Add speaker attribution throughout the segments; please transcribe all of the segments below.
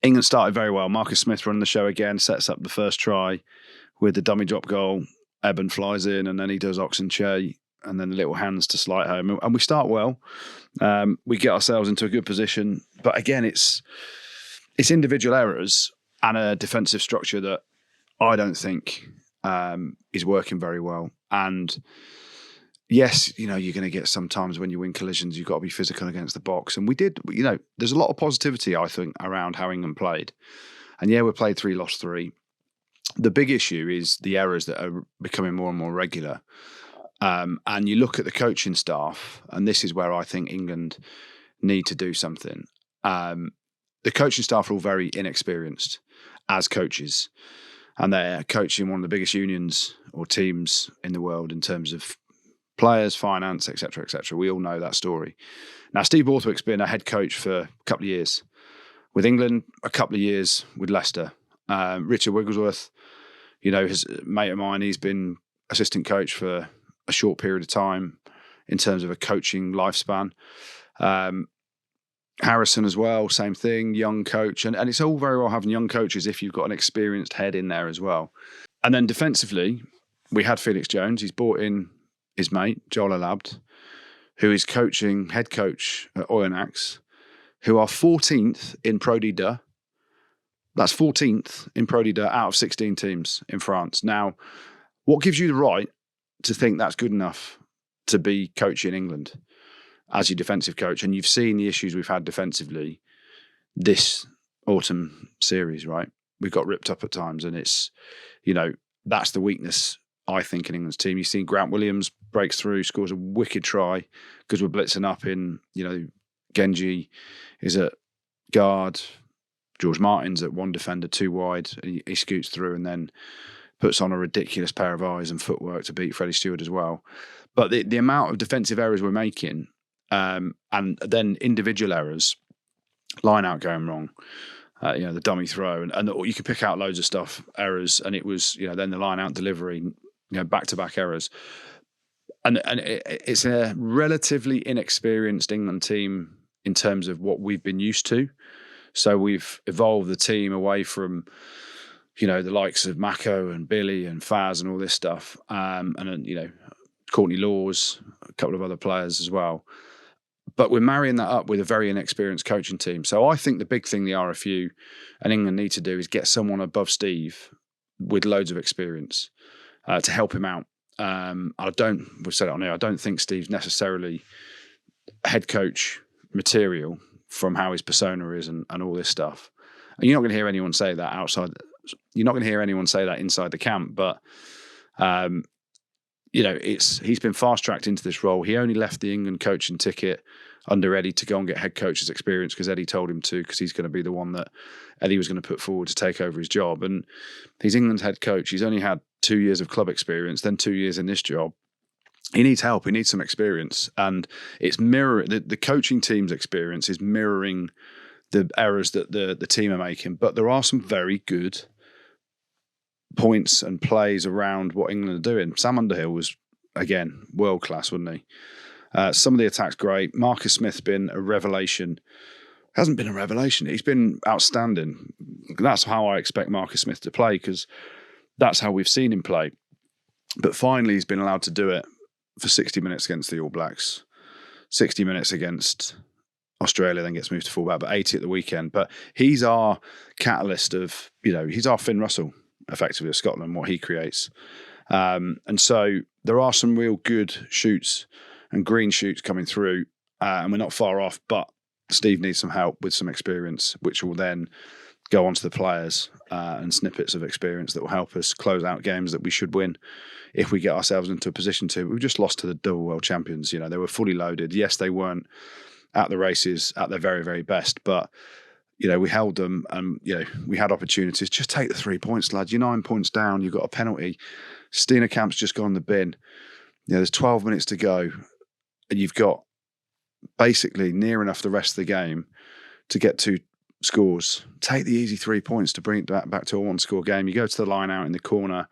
Speaker 1: England started very well. Marcus Smith running the show again, sets up the first try with the dummy drop goal. Eben flies in, and then he does Oxenche, and then the little hands to slide home. And we start well. We get ourselves into a good position. But again, it's individual errors and a defensive structure that I don't think is working very well. And yes, you're going to get sometimes when you win collisions, you've got to be physical against the box. And we did, there's a lot of positivity, I think, around how England played. And yeah, we played 3, lost 3. The big issue is the errors that are becoming more and more regular. And you look at the coaching staff, and this is where I think England need to do something. The coaching staff are all very inexperienced as coaches, and they're coaching one of the biggest unions or teams in the world in terms of players, finance, etc., etc. We all know that story. Now, Steve Borthwick's been a head coach for a couple of years with England, a couple of years with Leicester. Richard Wigglesworth, his mate of mine, he's been assistant coach for a short period of time in terms of a coaching lifespan. Harrison as well, same thing, young coach. And it's all very well having young coaches if you've got an experienced head in there as well. And then defensively, we had Felix Jones. He's brought in his mate, Joel Alabt, who is head coach at Oyonnax, who are 14th in Pro D2. That's 14th in Pro D2 out of 16 teams in France. Now, what gives you the right to think that's good enough to be coaching England as your defensive coach? And you've seen the issues we've had defensively this autumn series, right? We got ripped up at times, and it's, that's the weakness, I think, in England's team. You've seen Grant Williams breaks through, scores a wicked try because we're blitzing up in, Genji is at guard, George Martin's at one defender, 2 wide, and he scoots through and then puts on a ridiculous pair of eyes and footwork to beat Freddie Stewart as well. But the amount of defensive errors we're making, and then individual errors, line out going wrong, the dummy throw, and you could pick out loads of stuff, errors, and it was, then the line out delivery, back-to-back errors. And it's a relatively inexperienced England team in terms of what we've been used to. So we've evolved the team away from, the likes of Mako and Billy and Faz and all this stuff. And Courtney Laws, a couple of other players as well. But we're marrying that up with a very inexperienced coaching team. So I think the big thing the RFU and England need to do is get someone above Steve with loads of experience to help him out. We've said it on here, I don't think Steve's necessarily head coach material from how his persona is and all this stuff. And you're not going to hear anyone say that outside. You're not going to hear anyone say that inside the camp. But, he's been fast-tracked into this role. He only left the England coaching ticket under Eddie to go and get head coach's experience because Eddie told him to, because he's going to be the one that Eddie was going to put forward to take over his job. And he's England's head coach. He's only had 2 years of club experience, then 2 years in this job. He needs help. He needs some experience. And it's the coaching team's experience is mirroring the errors that the team are making. But there are some very good points and plays around what England are doing. Sam Underhill was, again, world class, wasn't he? Some of the attacks great. Marcus Smith's been a revelation. Hasn't been a revelation. He's been outstanding. That's how I expect Marcus Smith to play, because that's how we've seen him play. But finally, he's been allowed to do it for 60 minutes against the All Blacks, 60 minutes against Australia, then gets moved to fullback, but 80 at the weekend. But he's our catalyst of, he's our Finn Russell, effectively, of Scotland, what he creates. And so there are some real good shoots and green shoots coming through, and we're not far off, but Steve needs some help with some experience, which will then go on to the players and snippets of experience that will help us close out games that we should win if we get ourselves into a position to. We've just lost to the double world champions. They were fully loaded. Yes, they weren't at the races at their very, very best, but we held them and we had opportunities. Just take the 3 points, lads. You're 9 points down. You've got a penalty. Steenekamp's just gone in the bin. There's 12 minutes to go, and you've got basically near enough the rest of the game to get 2 scores. Take the easy 3 points to bring it back to a 1-score game. You go to the line out in the corner.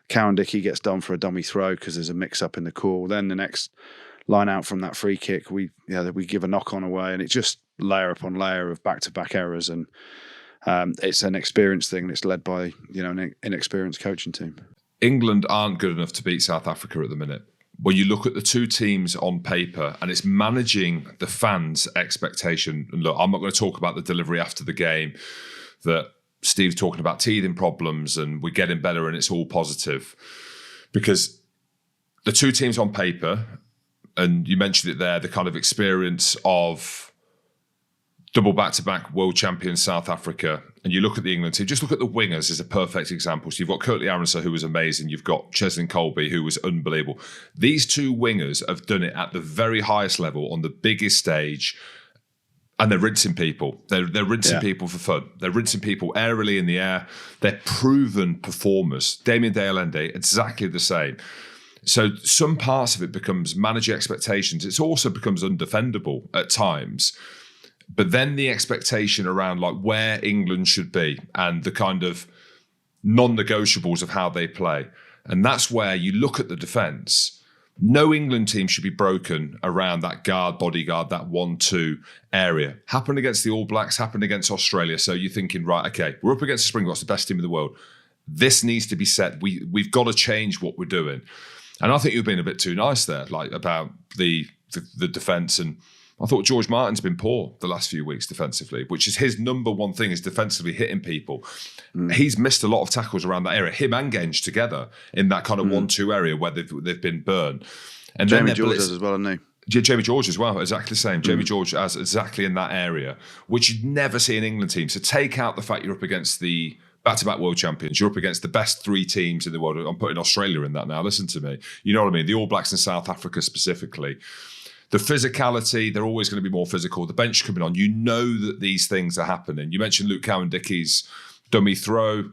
Speaker 1: Cowan Dickey gets done for a dummy throw because there's a mix-up in the call. Then the next line out from that free kick, we give a knock-on away, and it's just layer upon layer of back-to-back errors. And It's an experience thing. It's led by an inexperienced coaching team.
Speaker 2: England aren't good enough to beat South Africa at the minute. When you look at the two teams on paper, and it's managing the fans' expectation. And look, I'm not going to talk about the delivery after the game, that Steve's talking about teething problems and we're getting better and it's all positive. Because the two teams on paper, and you mentioned it there, the kind of experience of double back-to-back world champion South Africa, and you look at the England team, just look at the wingers as a perfect example. So you've got Curtly Aronson, who was amazing. You've got Cheslin Colby, who was unbelievable. These two wingers have done it at the very highest level on the biggest stage, and they're rinsing people. They're rinsing people for fun. They're rinsing people airily in the air. They're proven performers. Damien Deolende, exactly the same. So some parts of it becomes manage expectations. It also becomes undefendable at times. But then the expectation around like where England should be and the kind of non-negotiables of how they play. And that's where you look at the defence. No England team should be broken around that guard, bodyguard, that 1-2 area. Happened against the All Blacks, happened against Australia. So you're thinking, right, okay, we're up against the Springboks, the best team in the world. This needs to be set. We've got to change what we're doing. And I think you've been a bit too nice there, like about the defence. And I thought George Martin's been poor the last few weeks defensively, which is his number one thing, is defensively hitting people. He's missed a lot of tackles around that area. Him and Genge together in that kind of 1-2 area where they've been burned. And
Speaker 1: Jamie George as well, isn't he?
Speaker 2: Jamie George as well, exactly the same. Jamie George as exactly in that area, which you'd never see an England team. So take out the fact you're up against the back-to-back world champions. You're up against the best three teams in the world. I'm putting Australia in that now. Listen to me. You know what I mean? The All Blacks and South Africa specifically. The physicality, they're always going to be more physical. The bench coming on, you know that these things are happening. You mentioned Luke Cowan-Dickey's dummy throw.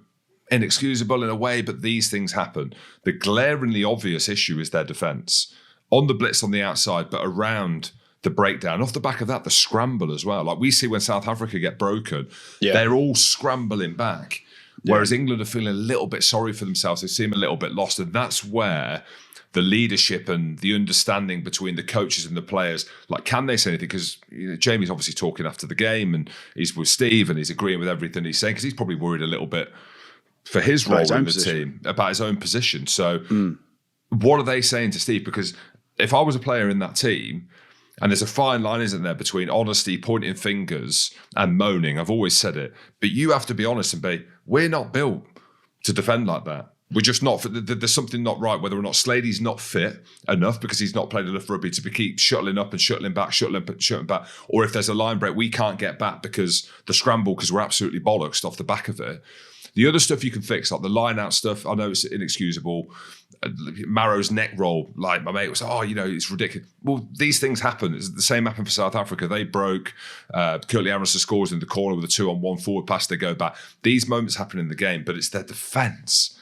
Speaker 2: Inexcusable in a way, but these things happen. The glaringly obvious issue is their defence. On the blitz on the outside, but around the breakdown. Off the back of that, the scramble as well. Like we see when South Africa get broken, they're all scrambling back. Whereas England are feeling a little bit sorry for themselves. They seem a little bit lost. And that's where the leadership and the understanding between the coaches and the players, like, can they say anything? Because Jamie's obviously talking after the game and he's with Steve and he's agreeing with everything he's saying because he's probably worried a little bit for his role in the team, about his own position. So what are they saying to Steve? Because if I was a player in that team, and there's a fine line, isn't there, between honesty, pointing fingers and moaning. I've always said it. But you have to be honest and be, we're not built to defend like that. We're just not. There's something not right, whether or not Slady's not fit enough because he's not played enough rugby to keep shuttling up and shuttling back, shuttling back. Or if there's a line break, we can't get back because the scramble, because we're absolutely bollocksed off the back of it. The other stuff you can fix, like the line-out stuff, I know it's inexcusable. Marrow's neck roll, like my mate was, it's ridiculous. Well, these things happen. It's the same happened for South Africa. They broke. Curtly Aronson scores in the corner with a 2-on-1 forward pass. They go back. These moments happen in the game, but it's their defence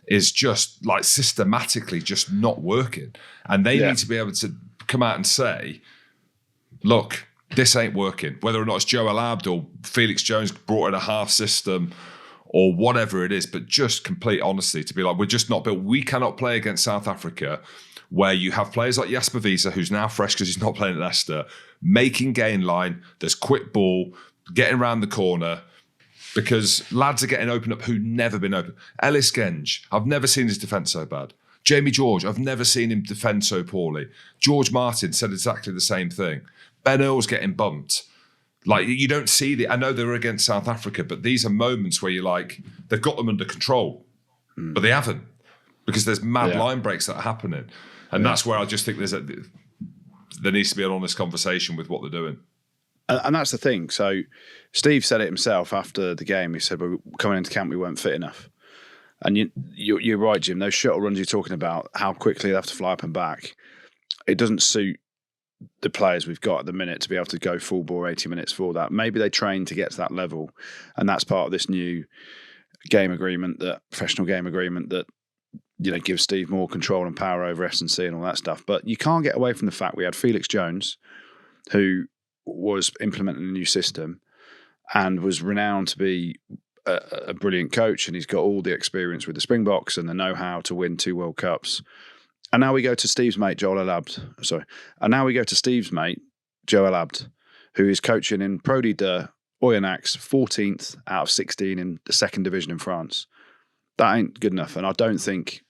Speaker 2: is just like systematically just not working. And they need to be able to come out and say, look, this ain't working. Whether or not it's Joel Abd or Felix Jones brought in a half system or whatever it is, but just complete honesty to be like, we're just not built. We cannot play against South Africa where you have players like Jasper Wiese, who's now fresh because he's not playing at Leicester, making gain line, there's quick ball, getting around the corner, because lads are getting open up who've never been open. Ellis Genge, I've never seen his defence so bad. Jamie George, I've never seen him defend so poorly. George Martin said exactly the same thing. Ben Earl's getting bumped. Like, you don't see I know they're against South Africa, but these are moments where you're like, they've got them under control, but they haven't, because there's mad line breaks that are happening. And that's where I just think there needs to be an honest conversation with what they're doing.
Speaker 1: And that's the thing. So Steve said it himself after the game. He said, well, coming into camp, we weren't fit enough. And you're right, Jim. Those shuttle runs you're talking about, how quickly they have to fly up and back, it doesn't suit the players we've got at the minute to be able to go full bore 80 minutes for that. Maybe they train to get to that level, and that's part of this new game agreement, that professional game agreement that gives Steve more control and power over S&C and all that stuff. But you can't get away from the fact we had Felix Jones, who was implementing a new system and was renowned to be a brilliant coach, and he's got all the experience with the Springboks and the know-how to win 2 World Cups. And now we go to Steve's mate, Joel Abd. And now we go to Steve's mate, Joel Abd, who is coaching in Pro D2 Oyonnax 14th out of 16 in the second division in France. That ain't good enough, and I don't think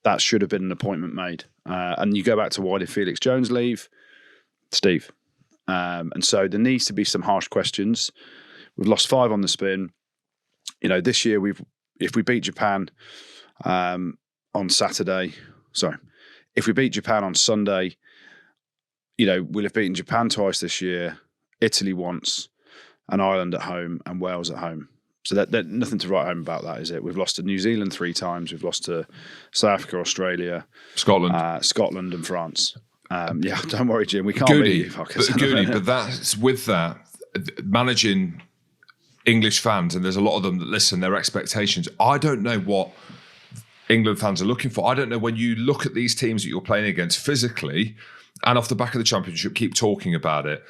Speaker 1: that should have been an appointment made. And you go back to why did Felix Jones leave? Steve. And so there needs to be some harsh questions. We've lost 5 on the spin. You know, this year if we beat Japan on Saturday, if we beat Japan on Sunday, you know, we'll have beaten Japan twice this year, Italy once, and Ireland at home and Wales at home. So that nothing to write home about that, is it? We've lost to New Zealand 3 times. We've lost to South Africa, Australia, Scotland and France. Yeah, don't worry, Jim. We can't beat you.
Speaker 2: Goodey, but that's with that, managing English fans, and there's a lot of them that listen, their expectations. I don't know what England fans are looking for. I don't know, when you look at these teams that you're playing against physically and off the back of the Championship, keep talking about it,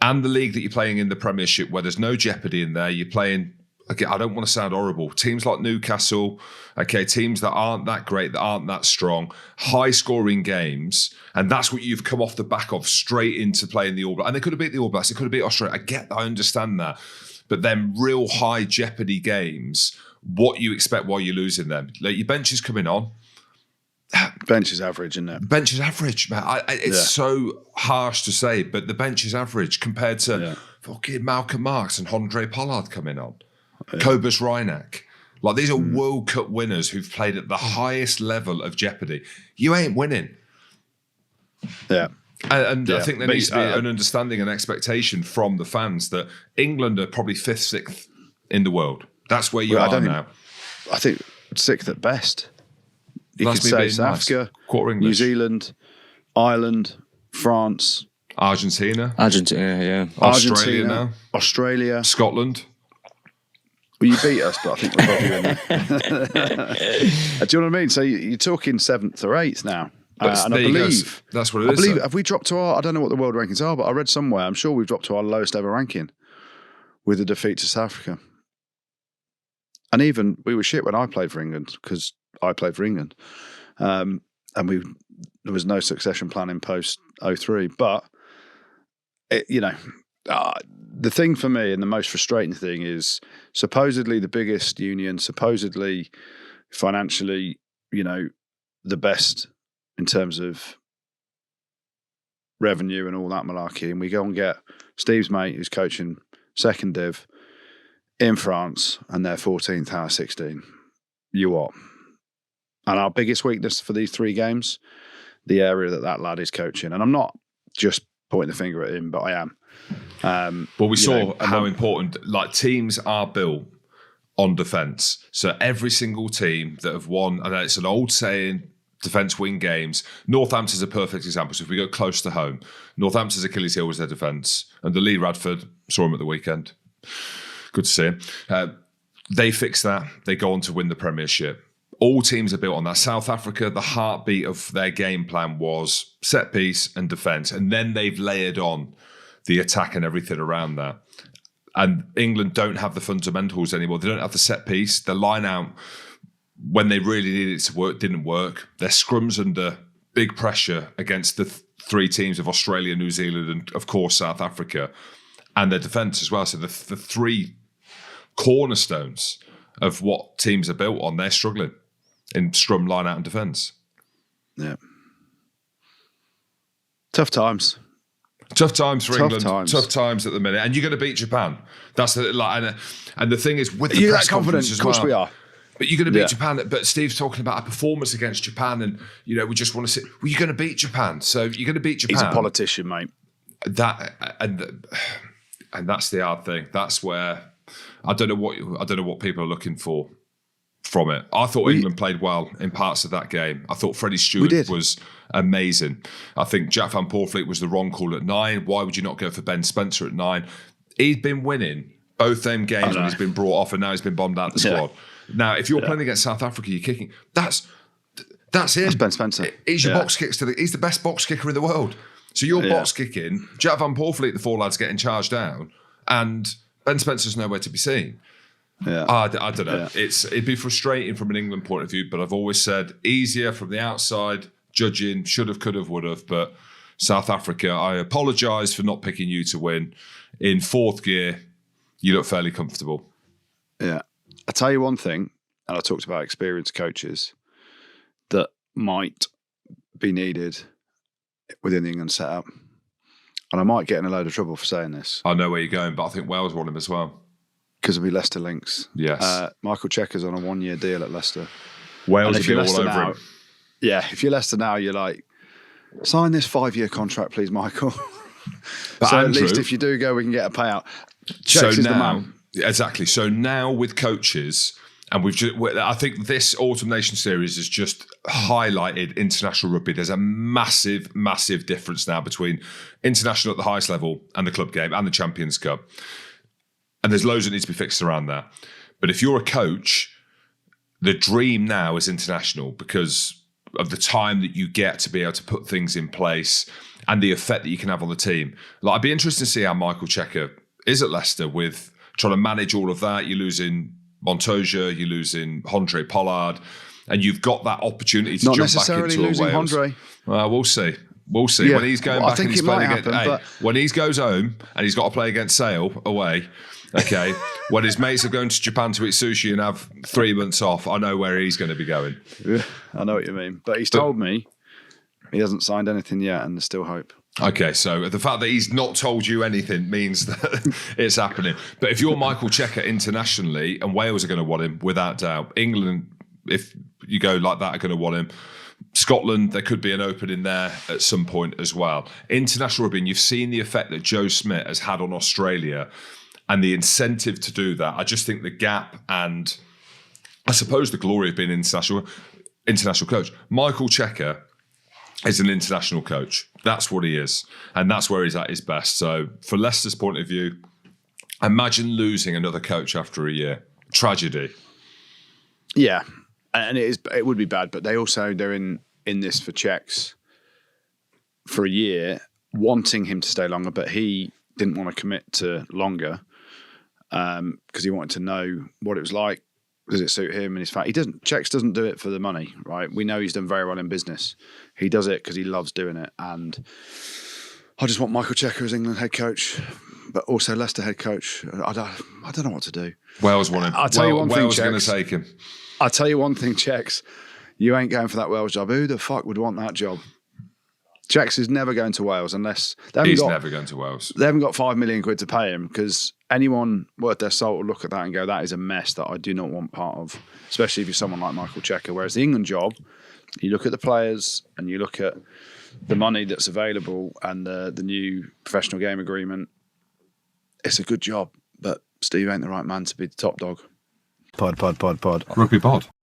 Speaker 2: and the league that you're playing in, the Premiership, where there's no jeopardy in there, you're playing, again, I don't want to sound horrible, teams like Newcastle, teams that aren't that great, that aren't that strong, high-scoring games, and that's what you've come off the back of straight into playing the All Blacks. And they could have beat the All Blacks, they could have beat Australia. I get that, I understand that. But then real high jeopardy games, what you expect while you're losing them. Like, your bench is coming on.
Speaker 1: Bench is average, isn't it?
Speaker 2: Bench is average, man. It's so harsh to say, but the bench is average compared to fucking Malcolm Marks and Andre Pollard coming on. Cobus Reinach. Like, these are World Cup winners who've played at the highest level of jeopardy. You ain't winning.
Speaker 1: Yeah.
Speaker 2: And I think there needs to be an understanding and expectation from the fans that England are probably 5th, 6th in the world. That's where you are now.
Speaker 1: I think 6th at best. You could say South Africa, New Zealand, Ireland, France,
Speaker 2: Argentina,
Speaker 1: yeah.
Speaker 2: Australia now.
Speaker 1: Australia.
Speaker 2: Scotland.
Speaker 1: Well, you beat us, but I think we're probably in there. Do you know what I mean? So you're talking 7th or 8th now. And I believe
Speaker 2: that's what it is.
Speaker 1: Have we dropped to I don't know what the world rankings are, but I read somewhere, I'm sure we've dropped to our lowest ever ranking with a defeat to South Africa. And even we were shit when I played for England, because I played for England. And there was no succession plan in post 03. But, the thing for me and the most frustrating thing is supposedly the biggest union, supposedly financially, the best in terms of revenue and all that malarkey. And we go and get Steve's mate who's coaching second div in France and they're 14th out of 16. You what? And our biggest weakness for these 3 games, the area that lad is coaching. And I'm not just pointing the finger at him, but I am.
Speaker 2: Well, we saw how important, teams are built on defence. So every single team that have won, and it's an old saying, defence win games. Northampton's a perfect example. So if we go close to home, Northampton's Achilles heel was their defence. And the Lee Radford, saw him at the weekend. Good to see him. They fix that. They go on to win the Premiership. All teams are built on that. South Africa, the heartbeat of their game plan was set piece and defence. And then they've layered on the attack and everything around that. And England don't have the fundamentals anymore. They don't have the set piece. The line out, when they really needed it to work, didn't work. Their scrums under big pressure against the 3 teams of Australia, New Zealand, and of course South Africa, and their defence as well. So the 3 cornerstones of what teams are built on, they're struggling in scrum, line out, and defence.
Speaker 1: Yeah, tough times.
Speaker 2: Tough times for England. Tough times at the minute, and you're going to beat Japan. That's and the thing is, with the press conference as well. Of course we are. But you're going to beat Japan. But Steve's talking about a performance against Japan, and we just want to see. Well, you're going to beat Japan, so you're going to beat Japan.
Speaker 1: He's a politician, mate.
Speaker 2: And that's the hard thing. That's where I don't know what people are looking for from it. I thought England played well in parts of that game. I thought Freddie Stewart was amazing. I think Jack van Poortvliet was the wrong call at 9. Why would you not go for Ben Spencer at 9? He's been winning both them games when he's been brought off, and now he's been bombed out the squad. Now, if you're playing against South Africa, you're kicking. That's him.
Speaker 1: That's Ben Spencer.
Speaker 2: He's your box kicks he's the best box kicker in the world. So you're box kicking. Jack van Poortvliet, the 4 lads, getting charged down, and Ben Spencer's nowhere to be seen.
Speaker 1: Yeah,
Speaker 2: I don't know. It'd be frustrating from an England point of view, but I've always said easier from the outside, judging, should have, could have, would have. But South Africa, I apologise for not picking you to win in 4th gear you look fairly comfortable.
Speaker 1: Yeah. I'll tell you one thing, and I talked about experienced coaches that might be needed within the England setup. And I might get in a load of trouble for saying this.
Speaker 2: I know where you're going, but I think Wales want him as well.
Speaker 1: Because it'll be Leicester links.
Speaker 2: Yes.
Speaker 1: Michael Checker's on a 1-year deal at Leicester.
Speaker 2: Wales will be all over
Speaker 1: now,
Speaker 2: him.
Speaker 1: Yeah, if you're Leicester now, you're like, sign this 5-year contract, please, Michael.
Speaker 2: But
Speaker 1: so
Speaker 2: Andrew,
Speaker 1: at least if you do go, we can get a payout.
Speaker 2: So
Speaker 1: Chex is the
Speaker 2: now,
Speaker 1: man.
Speaker 2: exactly. So now with coaches, and I think this Autumn Nation series has just highlighted international rugby. There's a massive, massive difference now between international at the highest level and the club game and the Champions Cup. And there's loads that needs to be fixed around there. But if you're a coach, the dream now is international because of the time that you get to be able to put things in place and the effect that you can have on the team. Like, I'd be interested to see how Michael Checker is at Leicester with trying to manage all of that. You're losing Montoya, you're losing Andre Pollard, and you've got that opportunity to
Speaker 1: Not
Speaker 2: jump back
Speaker 1: necessarily
Speaker 2: into a
Speaker 1: losing
Speaker 2: Wales.
Speaker 1: Andre.
Speaker 2: We'll see. We'll see.
Speaker 1: Yeah.
Speaker 2: When he's going back and he's playing against... when he goes home and he's got to play against Sale away, okay, when his mates are going to Japan to eat sushi and have 3 months off, I know where he's going to be going.
Speaker 1: Yeah, I know what you mean. But he's told me he hasn't signed anything yet and there's still hope.
Speaker 2: Okay, so the fact that he's not told you anything means that it's happening. But if you're Michael Checker internationally, and Wales are going to want him, without doubt. England, if you go like that, are going to want him. Scotland, there could be an opening there at some point as well. International rugby, and you've seen the effect that Joe Smith has had on Australia and the incentive to do that. I just think the gap and I suppose the glory of being an international coach. Michael Checker is an international coach. That's what he is. And that's where he's at his best. So for Leicester's point of view, imagine losing another coach after a year. Tragedy.
Speaker 1: Yeah. And it would be bad, but they're in this for Czechs for a year, wanting him to stay longer, but he didn't want to commit to longer because he wanted to know what it was like. Does it suit him and his family? Czechs doesn't do it for the money, right? We know he's done very well in business. He does it because he loves doing it. And I just want Michael Checker as England head coach, but also Leicester head coach. I don't know what to do.
Speaker 2: Wales want him.
Speaker 1: I'll tell you one thing,
Speaker 2: Wales are going to take him.
Speaker 1: I'll tell you one thing, Czechs. You ain't going for that Wales job. Who the fuck would want that job? Czechs is never going to Wales unless...
Speaker 2: He's never going to Wales.
Speaker 1: They haven't got 5 million quid to pay him because anyone worth their salt will look at that and go, that is a mess that I do not want part of, especially if you're someone like Michael Checker. Whereas the England job, you look at the players and you look at the money that's available and the new professional game agreement, it's a good job, but Steve ain't the right man to be the top dog.
Speaker 3: Pod.
Speaker 2: Rugby pod.